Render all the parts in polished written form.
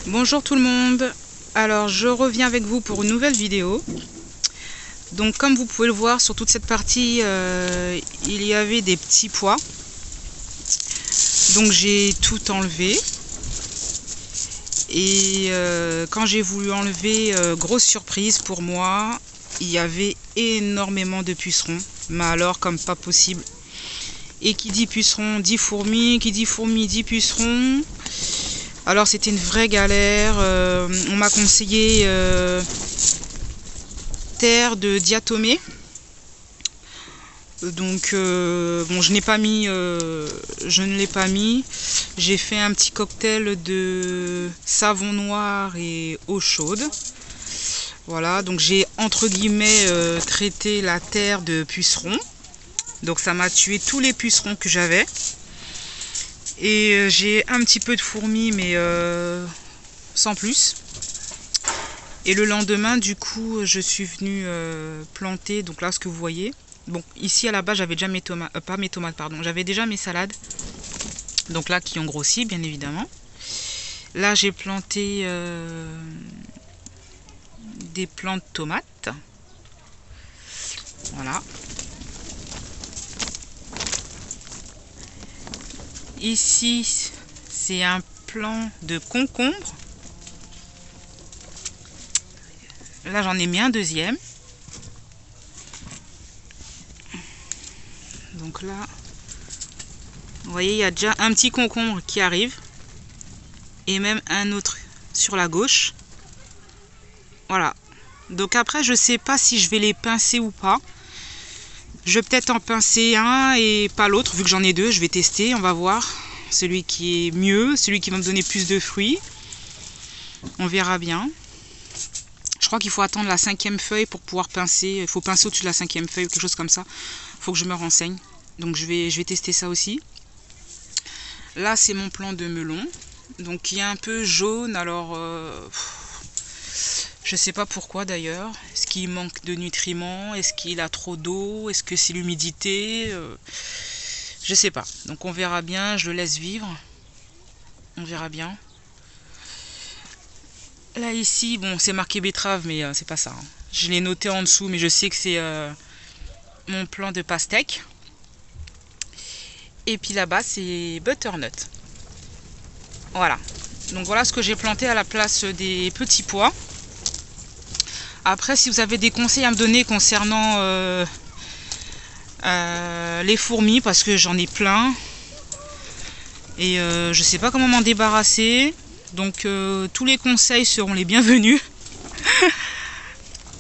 Bonjour tout le monde, alors je reviens avec vous pour une nouvelle vidéo. Donc comme vous pouvez le voir sur toute cette partie, il y avait des petits pois. Donc j'ai tout enlevé. Et quand j'ai voulu enlever, grosse surprise pour moi, il y avait énormément de pucerons. Mais alors comme pas possible. Et qui dit puceron dit fourmi, qui dit fourmi dit puceron. Alors c'était une vraie galère. On m'a conseillé terre de diatomée. Donc bon, je ne l'ai pas mis. J'ai fait un petit cocktail de savon noir et eau chaude. Voilà, donc j'ai entre guillemets traité la terre de pucerons. Donc ça m'a tué tous les pucerons que j'avais. Et j'ai un petit peu de fourmis, mais sans plus. Et le lendemain, du coup, je suis venue planter. Donc là, ce que vous voyez. Bon, ici à la base, j'avais déjà mes tomates, pas mes tomates, pardon. J'avais déjà mes salades. Donc là, qui ont grossi, bien évidemment. Là, j'ai planté des plants de tomates. Voilà. Ici, c'est un plant de concombre. Là, j'en ai mis un deuxième. Donc là, vous voyez, il y a déjà un petit concombre qui arrive. Et même un autre sur la gauche. Voilà. Donc après, je sais pas si je vais les pincer ou pas. Je vais peut-être en pincer un et pas l'autre, vu que j'en ai deux. Je vais tester, on va voir. Celui qui est mieux, celui qui va me donner plus de fruits. On verra bien. Je crois qu'il faut attendre la 5e feuille pour pouvoir pincer. Il faut pincer au-dessus de la 5e feuille ou quelque chose comme ça. Il faut que je me renseigne. Donc je vais tester ça aussi. Là, c'est mon plant de melon. Donc il est un peu jaune. Alors, je sais pas pourquoi d'ailleurs. Est-ce qu'il manque de nutriments? Est-ce qu'il a trop d'eau? Est-ce que c'est l'humidité? Je sais pas. Donc on verra bien. Je le laisse vivre. On verra bien. Là ici, bon, c'est marqué betterave, mais c'est pas ça. Hein. Je l'ai noté en dessous, mais je sais que c'est mon plant de pastèque. Et puis là-bas, c'est butternut. Voilà. Donc voilà ce que j'ai planté à la place des petits pois. Après, si vous avez des conseils à me donner concernant les fourmis, parce que j'en ai plein. Et je sais pas comment m'en débarrasser. Donc tous les conseils seront les bienvenus.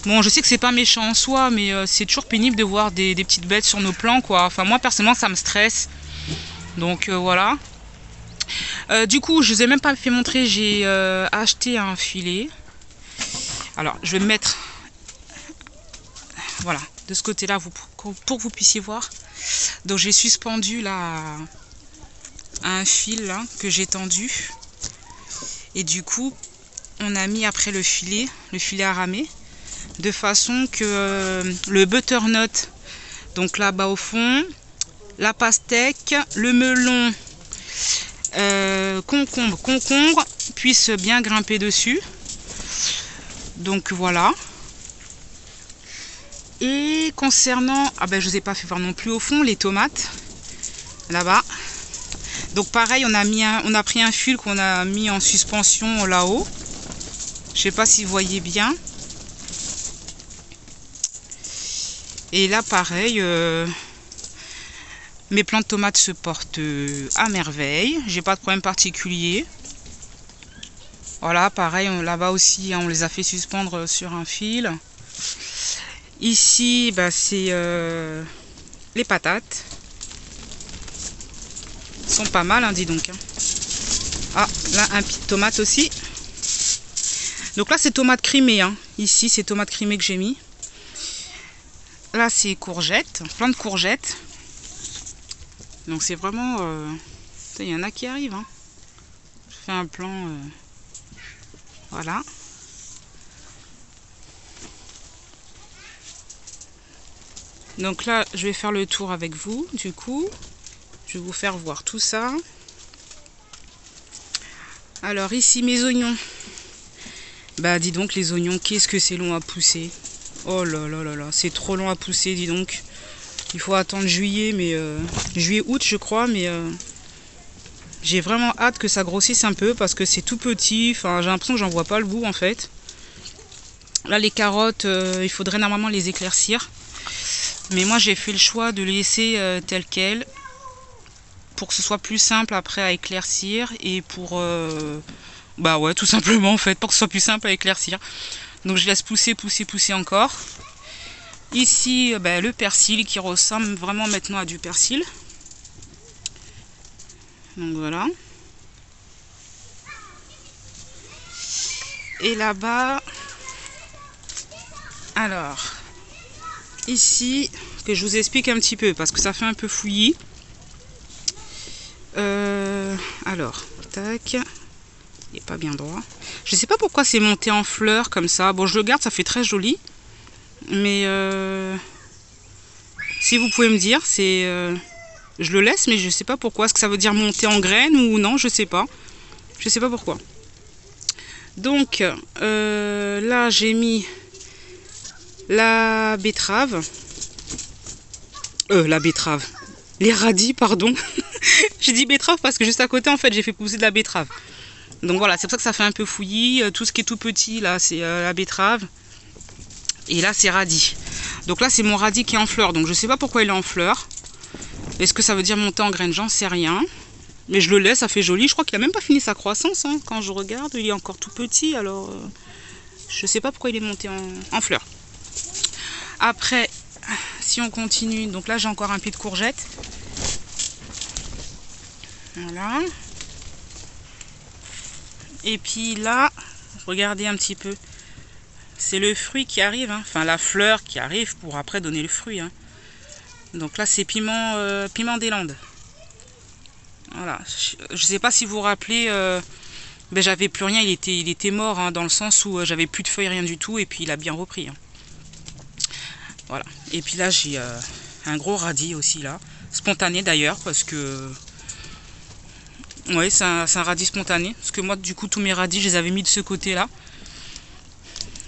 Bon, je sais que c'est pas méchant en soi, mais c'est toujours pénible de voir des petites bêtes sur nos plants, quoi. Enfin, moi, personnellement, ça me stresse. Donc voilà. Du coup, je vous ai même pas fait montrer, j'ai acheté un filet. Alors, je vais me mettre, voilà, de ce côté-là pour que vous puissiez voir. Donc, j'ai suspendu là un fil là, que j'ai tendu. Et du coup, on a mis après le filet à ramer, de façon que le butternut, donc là-bas au fond, la pastèque, le melon, concombre puisse bien grimper dessus. Donc voilà. Et concernant, ah ben je vous ai pas fait voir non plus au fond les tomates là-bas. Donc pareil, on a pris un fil qu'on a mis en suspension là-haut. Je sais pas si vous voyez bien. Et là pareil, mes plants de tomates se portent à merveille. J'ai pas de problème particulier. Voilà, pareil, là-bas aussi, on les a fait suspendre sur un fil. Ici, bah, c'est les patates. Elles sont pas mal, hein, dis donc. Ah, là, un pied de tomate aussi. Donc là, c'est tomate crimée. Hein. Ici, c'est tomate crimée que j'ai mis. Là, c'est courgettes, plein de courgettes. Donc c'est vraiment... il y en a qui arrivent. Hein. Je fais un plan... Voilà. Donc là, je vais faire le tour avec vous, du coup. Je vais vous faire voir tout ça. Alors ici mes oignons. Bah dis donc les oignons, qu'est-ce que c'est long à pousser. Oh là là là là, c'est trop long à pousser, dis donc. Il faut attendre juillet, mais juillet-août je crois, mais j'ai vraiment hâte que ça grossisse un peu parce que c'est tout petit. Enfin, j'ai l'impression que j'en vois pas le bout en fait. Là les carottes, il faudrait normalement les éclaircir. Mais moi j'ai fait le choix de les laisser telles quelles pour que ce soit plus simple après à éclaircir et pour bah ouais, tout simplement en fait, pour que ce soit plus simple à éclaircir. Donc je laisse pousser, pousser, pousser encore. Ici, bah, le persil qui ressemble vraiment maintenant à du persil. Donc voilà. Et là-bas, alors, ici, que je vous explique un petit peu, parce que ça fait un peu fouillis. Alors, tac. Il n'est pas bien droit. Je sais pas pourquoi c'est monté en fleurs comme ça. Bon, je le garde, ça fait très joli. Mais si vous pouvez me dire, c'est je le laisse, mais je sais pas pourquoi. Est-ce que ça veut dire monter en graines ou non? Je sais pas. Je sais pas pourquoi. Donc là, j'ai mis la betterave. La betterave. Les radis, pardon. J'ai dit betterave parce que juste à côté, en fait, j'ai fait pousser de la betterave. Donc voilà, c'est pour ça que ça fait un peu fouillis. Tout ce qui est tout petit, là, c'est la betterave. Et là, c'est radis. Donc là, c'est mon radis qui est en fleur. Donc je sais pas pourquoi il est en fleur. Est-ce que ça veut dire monter en graines? J'en sais rien. Mais je le laisse, ça fait joli. Je crois qu'il a même pas fini sa croissance. Hein. Quand je regarde, il est encore tout petit. Alors, je sais pas pourquoi il est monté en fleur. Après, si on continue. Donc là, j'ai encore un pied de courgette. Voilà. Et puis là, regardez un petit peu. C'est le fruit qui arrive, hein. Enfin la fleur qui arrive pour après donner le fruit. Hein. Donc là, c'est piment des Landes. Voilà. Je ne sais pas si vous vous rappelez, ben, j'avais plus rien, il était mort, hein, dans le sens où j'avais plus de feuilles, rien du tout, et puis il a bien repris. Hein. Voilà. Et puis là, j'ai un gros radis aussi là, spontané d'ailleurs, parce que ouais, c'est un radis spontané, parce que moi, du coup, tous mes radis, je les avais mis de ce côté-là.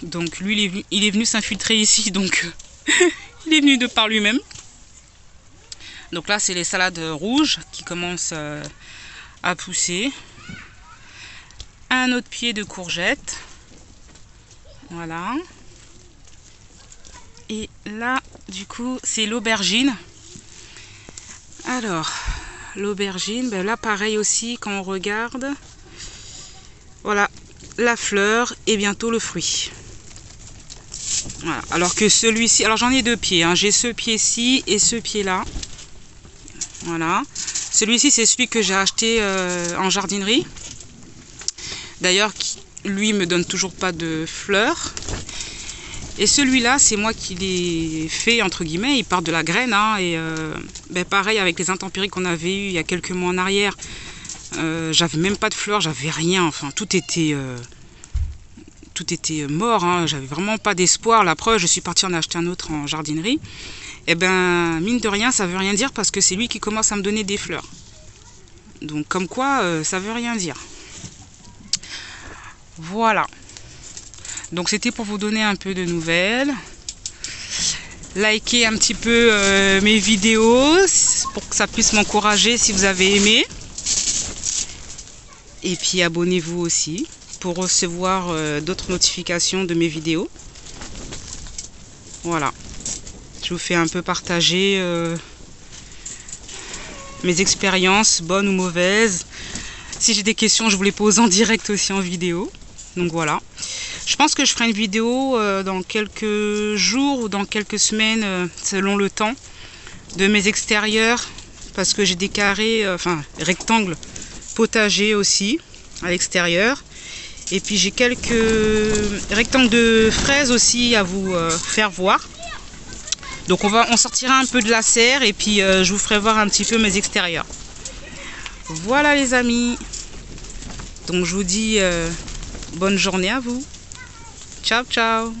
Donc lui, il est venu s'infiltrer ici, donc il est venu de par lui-même. Donc là, c'est les salades rouges qui commencent à pousser. Un autre pied de courgette. Voilà. Et là, du coup, c'est l'aubergine. Alors, l'aubergine, ben là, pareil aussi, quand on regarde. Voilà, la fleur et bientôt le fruit. Voilà. Alors que celui-ci, alors j'en ai deux pieds, hein. J'ai ce pied-ci et ce pied-là. Voilà. Celui-ci, c'est celui que j'ai acheté en jardinerie. D'ailleurs, lui me donne toujours pas de fleurs. Et celui-là, c'est moi qui l'ai fait, entre guillemets. Il part de la graine. Hein, et ben pareil, avec les intempéries qu'on avait eues il y a quelques mois en arrière, j'avais même pas de fleurs, j'avais rien. Enfin, tout était mort, hein. J'avais vraiment pas d'espoir. La preuve, je suis partie en acheter un autre en jardinerie. Et ben, mine de rien, ça veut rien dire parce que c'est lui qui commence à me donner des fleurs. Donc, comme quoi, ça veut rien dire. Voilà. Donc, c'était pour vous donner un peu de nouvelles. Likez un petit peu mes vidéos pour que ça puisse m'encourager si vous avez aimé. Et puis, abonnez-vous aussi pour recevoir d'autres notifications de mes vidéos. Voilà. Je vous fais un peu partager mes expériences, bonnes ou mauvaises. Si j'ai des questions, je vous les pose en direct aussi en vidéo. Donc voilà. Je pense que je ferai une vidéo dans quelques jours ou dans quelques semaines, selon le temps, de mes extérieurs. Parce que j'ai des carrés, enfin rectangles potagers aussi à l'extérieur. Et puis j'ai quelques rectangles de fraises aussi à vous faire voir. Donc on sortira un peu de la serre et puis je vous ferai voir un petit peu mes extérieurs. Voilà les amis. Donc je vous dis bonne journée à vous. Ciao ciao.